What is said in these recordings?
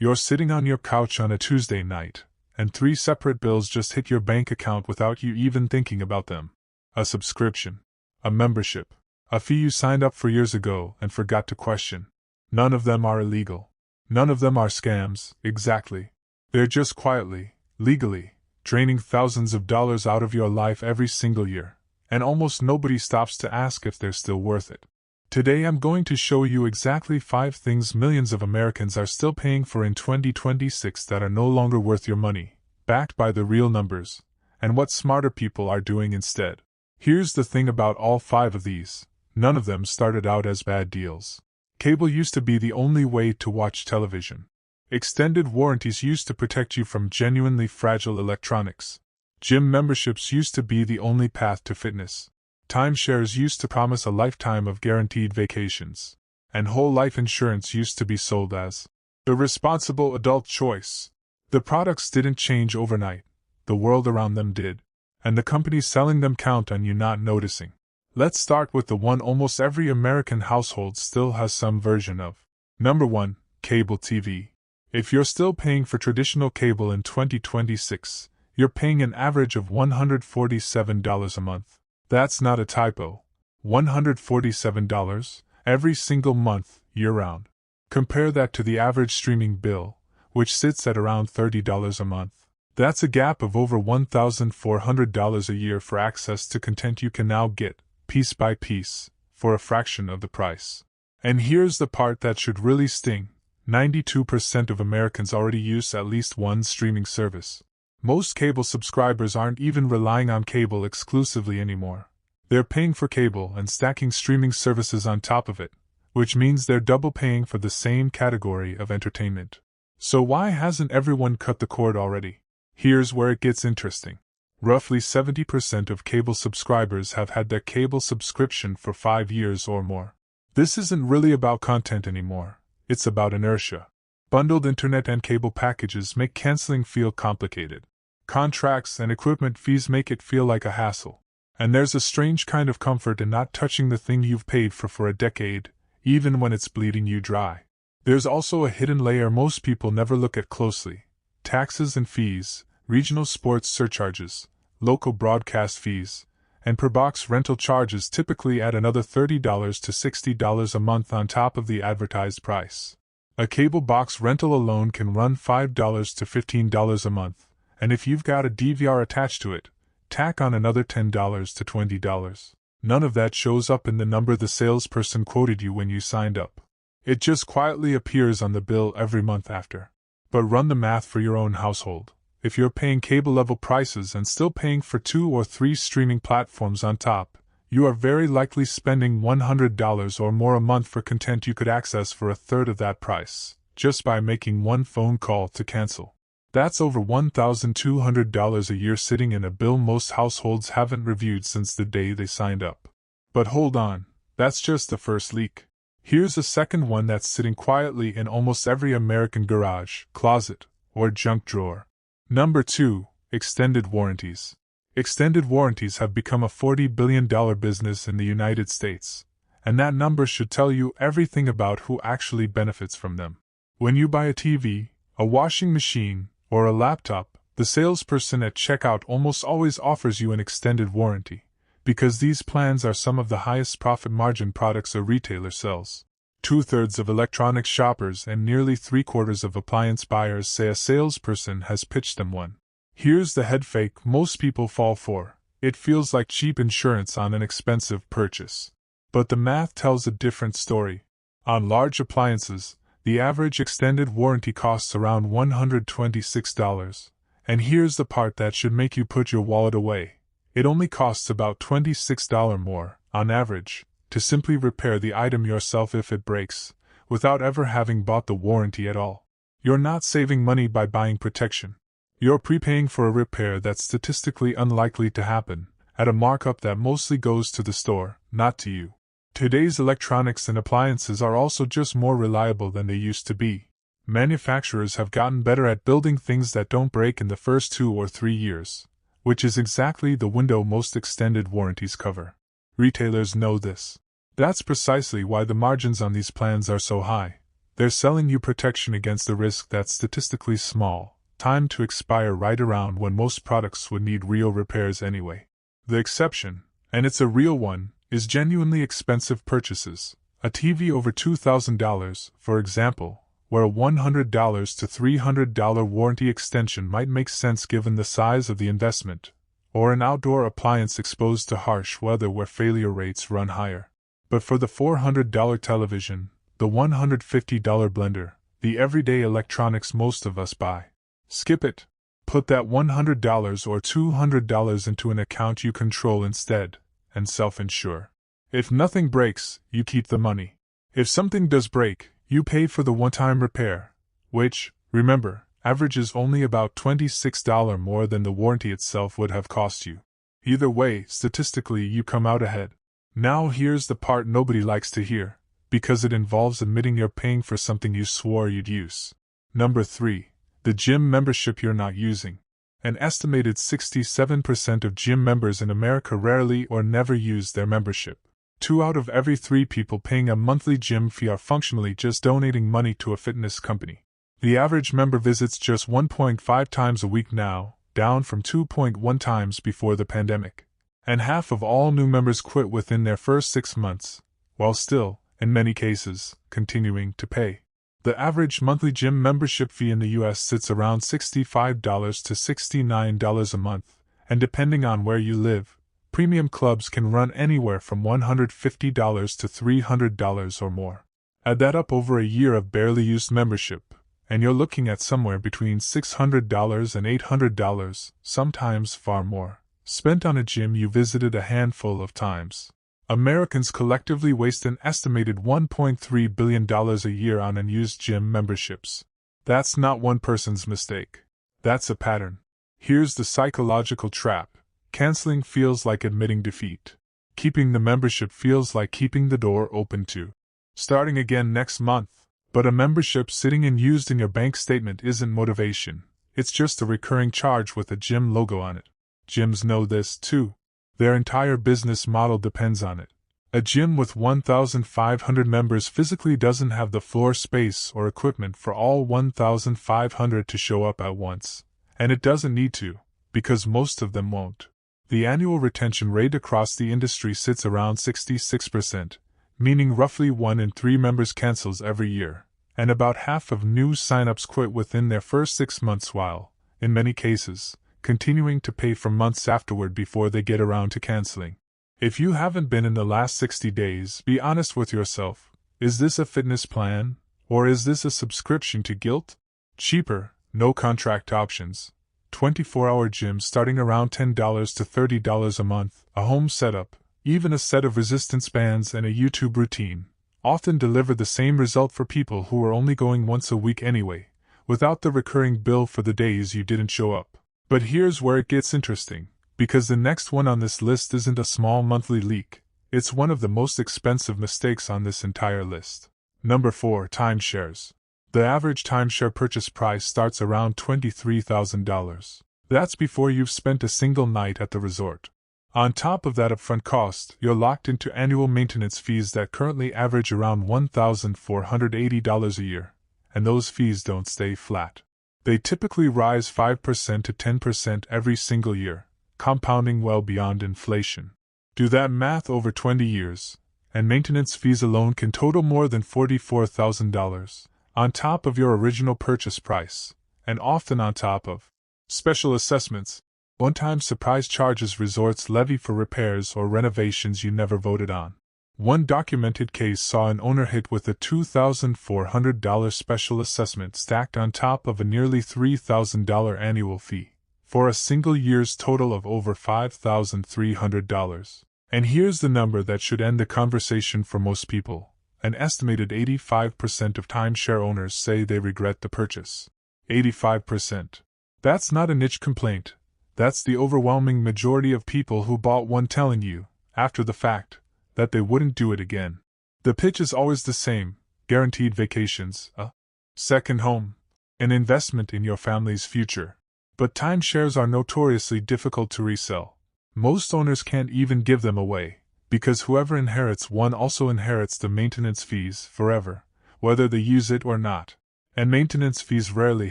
You're sitting on your couch on a Tuesday night, and 3 separate bills just hit your bank account without you even thinking about them. A subscription, a membership, a fee you signed up for years ago and forgot to question. None of them are illegal. None of them are scams, exactly. They're just quietly, legally, draining thousands of dollars out of your life every single year, and almost nobody stops to ask if they're still worth it. Today I'm going to show you exactly 5 things millions of Americans are still paying for in 2026 that are no longer worth your money, backed by the real numbers, and what smarter people are doing instead. Here's the thing about all 5 of these: none of them started out as bad deals. Cable used to be the only way to watch television. Extended warranties used to protect you from genuinely fragile electronics. Gym memberships used to be the only path to fitness. Timeshares used to promise a lifetime of guaranteed vacations. And whole life insurance used to be sold as the responsible adult choice. The products didn't change overnight, the world around them did. And the companies selling them count on you not noticing. Let's start with the one almost every American household still has some version of. Number 1, cable TV. If you're still paying for traditional cable in 2026, you're paying an average of $147 a month. That's not a typo. $147 every single month, year-round. Compare that to the average streaming bill, which sits at around $30 a month. That's a gap of over $1,400 a year for access to content you can now get, piece by piece, for a fraction of the price. And here's the part that should really sting: 92% of Americans already use at least one streaming service. Most cable subscribers aren't even relying on cable exclusively anymore. They're paying for cable and stacking streaming services on top of it, which means they're double paying for the same category of entertainment. So why hasn't everyone cut the cord already? Here's where it gets interesting. Roughly 70% of cable subscribers have had their cable subscription for 5 years or more. This isn't really about content anymore, it's about inertia. Bundled internet and cable packages make canceling feel complicated. Contracts and equipment fees make it feel like a hassle. And there's a strange kind of comfort in not touching the thing you've paid for a decade, even when it's bleeding you dry. There's also a hidden layer most people never look at closely: taxes and fees, regional sports surcharges, local broadcast fees, and per box rental charges typically add another $30 to $60 a month on top of the advertised price. A cable box rental alone can run $5 to $15 a month, and if you've got a DVR attached to it, tack on another $10 to $20. None of that shows up in the number the salesperson quoted you when you signed up. It just quietly appears on the bill every month after. But run the math for your own household. If you're paying cable-level prices and still paying for 2 or 3 streaming platforms on top, you are very likely spending $100 or more a month for content you could access for a third of that price, just by making one phone call to cancel. That's over $1,200 a year sitting in a bill most households haven't reviewed since the day they signed up. But hold on, that's just the first leak. Here's a second one that's sitting quietly in almost every American garage, closet, or junk drawer. Number 2, extended warranties. Extended warranties have become a $40 billion business in the United States, and that number should tell you everything about who actually benefits from them. When you buy a TV, a washing machine, or a laptop, the salesperson at checkout almost always offers you an extended warranty, because these plans are some of the highest profit margin products a retailer sells. 2/3 of electronics shoppers and nearly 3/4 of appliance buyers say a salesperson has pitched them one. Here's the head fake most people fall for: it feels like cheap insurance on an expensive purchase. But the math tells a different story. On large appliances, the average extended warranty costs around $126, and here's the part that should make you put your wallet away. It only costs about $26 more, on average, to simply repair the item yourself if it breaks, without ever having bought the warranty at all. You're not saving money by buying protection. You're prepaying for a repair that's statistically unlikely to happen, at a markup that mostly goes to the store, not to you. Today's electronics and appliances are also just more reliable than they used to be. Manufacturers have gotten better at building things that don't break in the first 2 or 3 years, which is exactly the window most extended warranties cover. Retailers know this. That's precisely why the margins on these plans are so high. They're selling you protection against the risk that's statistically small, timed to expire right around when most products would need real repairs anyway. The exception, and it's a real one, is genuinely expensive purchases. A TV over $2,000, for example, where a $100 to $300 warranty extension might make sense given the size of the investment, or an outdoor appliance exposed to harsh weather where failure rates run higher. But for the $400 television, the $150 blender, the everyday electronics most of us buy, skip it. Put that $100 or $200 into an account you control instead, and self-insure. If nothing breaks, you keep the money. If something does break, you pay for the one-time repair, which, remember, averages only about $26 more than the warranty itself would have cost you. Either way, statistically you come out ahead. Now here's the part nobody likes to hear, because it involves admitting you're paying for something you swore you'd use. Number 3. The gym membership you're not using. An estimated 67% of gym members in America rarely or never use their membership. 2 out of every 3 people paying a monthly gym fee are functionally just donating money to a fitness company. The average member visits just 1.5 times a week now, down from 2.1 times before the pandemic. And half of all new members quit within their first 6 months, while still, in many cases, continuing to pay. The average monthly gym membership fee in the US sits around $65 to $69 a month, and depending on where you live, premium clubs can run anywhere from $150 to $300 or more. Add that up over a year of barely used membership, and you're looking at somewhere between $600 and $800, sometimes far more, spent on a gym you visited a handful of times. Americans collectively waste an estimated $1.3 billion a year on unused gym memberships. That's not one person's mistake. That's a pattern. Here's the psychological trap. Canceling feels like admitting defeat. Keeping the membership feels like keeping the door open to starting again next month. But a membership sitting unused in your bank statement isn't motivation. It's just a recurring charge with a gym logo on it. Gyms know this too. Their entire business model depends on it. A gym with 1,500 members physically doesn't have the floor space or equipment for all 1,500 to show up at once. And it doesn't need to, because most of them won't. The annual retention rate across the industry sits around 66%, meaning roughly 1 in 3 members cancels every year, and about half of new sign-ups quit within their first 6 months while, in many cases, continuing to pay for months afterward before they get around to canceling. If you haven't been in the last 60 days, be honest with yourself. Is this a fitness plan, or is this a subscription to guilt? Cheaper, no contract options, 24-hour gyms starting around $10 to $30 a month, a home setup, even a set of resistance bands and a YouTube routine, often deliver the same result for people who are only going once a week anyway, without the recurring bill for the days you didn't show up. But here's where it gets interesting, because the next one on this list isn't a small monthly leak, it's one of the most expensive mistakes on this entire list. Number 4. Timeshares. The average timeshare purchase price starts around $23,000. That's before you've spent a single night at the resort. On top of that upfront cost, you're locked into annual maintenance fees that currently average around $1,480 a year, and those fees don't stay flat. They typically rise 5% to 10% every single year, compounding well beyond inflation. Do that math over 20 years, and maintenance fees alone can total more than $44,000, on top of your original purchase price, and often on top of special assessments, one-time surprise charges resorts levy for repairs or renovations you never voted on. One documented case saw an owner hit with a $2,400 special assessment stacked on top of a nearly $3,000 annual fee, for a single year's total of over $5,300. And here's the number that should end the conversation for most people. An estimated 85% of timeshare owners say they regret the purchase. 85%. That's not a niche complaint. That's the overwhelming majority of people who bought one telling you, after the fact, that they wouldn't do it again. The pitch is always the same: guaranteed vacations, a second home, an investment in your family's future. But timeshares are notoriously difficult to resell. Most owners can't even give them away, because whoever inherits one also inherits the maintenance fees forever, whether they use it or not. And maintenance fees rarely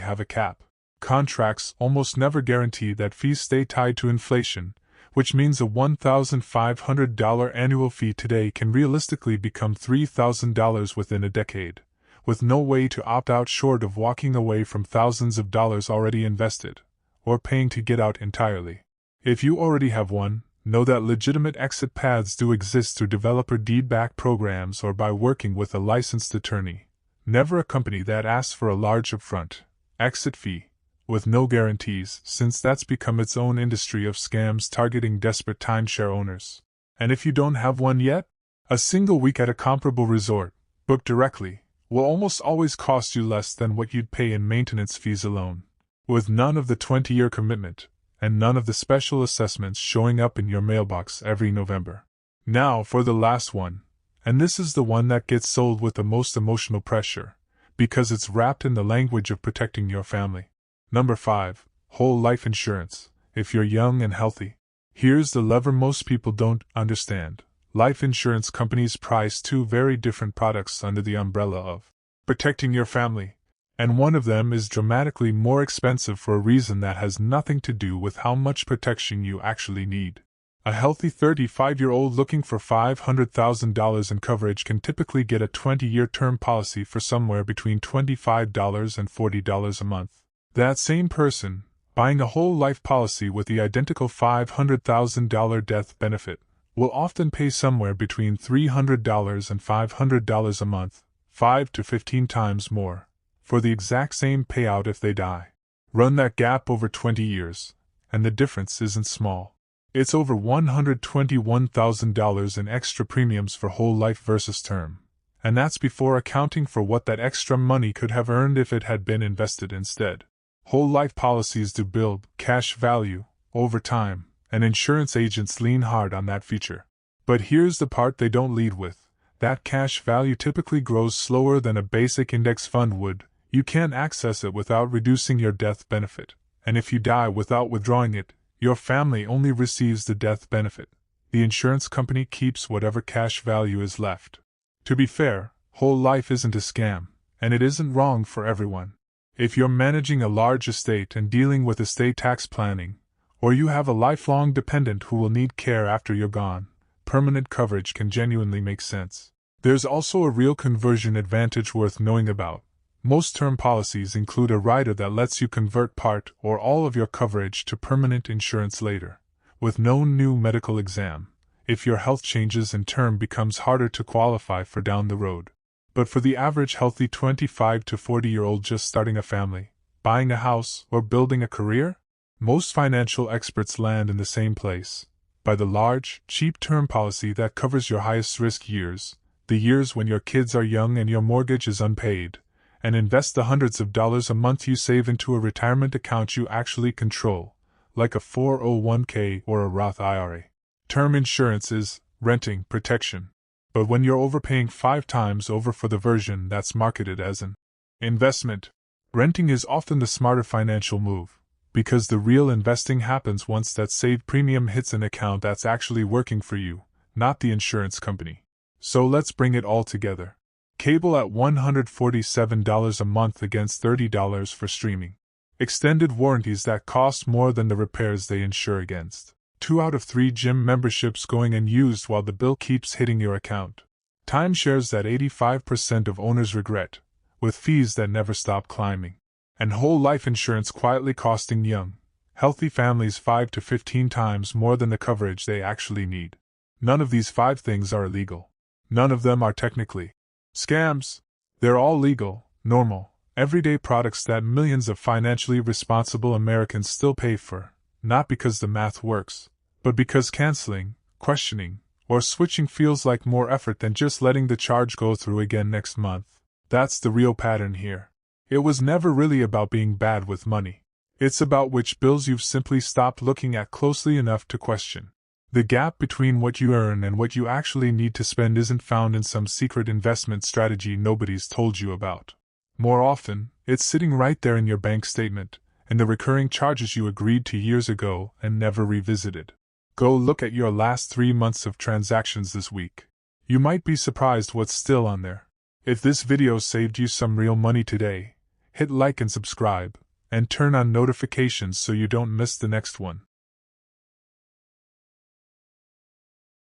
have a cap. Contracts almost never guarantee that fees stay tied to inflation, which means a $1,500 annual fee today can realistically become $3,000 within a decade, with no way to opt out short of walking away from thousands of dollars already invested, or paying to get out entirely. If you already have one, know that legitimate exit paths do exist through developer deed-back programs or by working with a licensed attorney. Never a company that asks for a large upfront exit fee, with no guarantees, since that's become its own industry of scams targeting desperate timeshare owners. And if you don't have one yet, a single week at a comparable resort, booked directly, will almost always cost you less than what you'd pay in maintenance fees alone, with none of the 20-year commitment, and none of the special assessments showing up in your mailbox every November. Now for the last one, and this is the one that gets sold with the most emotional pressure, because it's wrapped in the language of protecting your family. Number 5. Whole life insurance, if you're young and healthy. Here's the lever most people don't understand. Life insurance companies price two very different products under the umbrella of protecting your family, and one of them is dramatically more expensive for a reason that has nothing to do with how much protection you actually need. A healthy 35-year-old looking for $500,000 in coverage can typically get a 20-year term policy for somewhere between $25 and $40 a month. That same person, buying a whole life policy with the identical $500,000 death benefit, will often pay somewhere between $300 and $500 a month, 5 to 15 times more, for the exact same payout if they die. Run that gap over 20 years, and the difference isn't small. It's over $121,000 in extra premiums for whole life versus term, and that's before accounting for what that extra money could have earned if it had been invested instead. Whole life policies do build cash value over time, and insurance agents lean hard on that feature. But here's the part they don't lead with. That cash value typically grows slower than a basic index fund would. You can't access it without reducing your death benefit, and if you die without withdrawing it, your family only receives the death benefit. The insurance company keeps whatever cash value is left. To be fair, whole life isn't a scam, and it isn't wrong for everyone. If you're managing a large estate and dealing with estate tax planning, or you have a lifelong dependent who will need care after you're gone, permanent coverage can genuinely make sense. There's also a real conversion advantage worth knowing about. Most term policies include a rider that lets you convert part or all of your coverage to permanent insurance later, with no new medical exam, if your health changes and term becomes harder to qualify for down the road. But for the average healthy 25 to 40-year-old just starting a family, buying a house, or building a career, most financial experts land in the same place. Buy the large, cheap term policy that covers your highest risk years, the years when your kids are young and your mortgage is unpaid, and invest the hundreds of dollars a month you save into a retirement account you actually control, like a 401k or a Roth IRA. Term insurance is renting protection. But when you're overpaying 5 times over for the version that's marketed as an investment, renting is often the smarter financial move, because the real investing happens once that saved premium hits an account that's actually working for you, not the insurance company. So let's bring it all together. Cable at $147 a month against $30 for streaming. Extended warranties that cost more than the repairs they insure against. 2 out of 3 gym memberships going unused while the bill keeps hitting your account. Timeshares that 85% of owners regret, with fees that never stop climbing. And whole life insurance quietly costing young, healthy families 5 to 15 times more than the coverage they actually need. None of these 5 things are illegal. None of them are technically scams. They're all legal, normal, everyday products that millions of financially responsible Americans still pay for. Not because the math works, but because canceling, questioning, or switching feels like more effort than just letting the charge go through again next month. That's the real pattern here. It was never really about being bad with money. It's about which bills you've simply stopped looking at closely enough to question. The gap between what you earn and what you actually need to spend isn't found in some secret investment strategy nobody's told you about. More often, it's sitting right there in your bank statement, and the recurring charges you agreed to years ago and never revisited. Go look at your last 3 months of transactions this week. You might be surprised what's still on there. If this video saved you some real money today, hit like and subscribe, and turn on notifications so you don't miss the next one.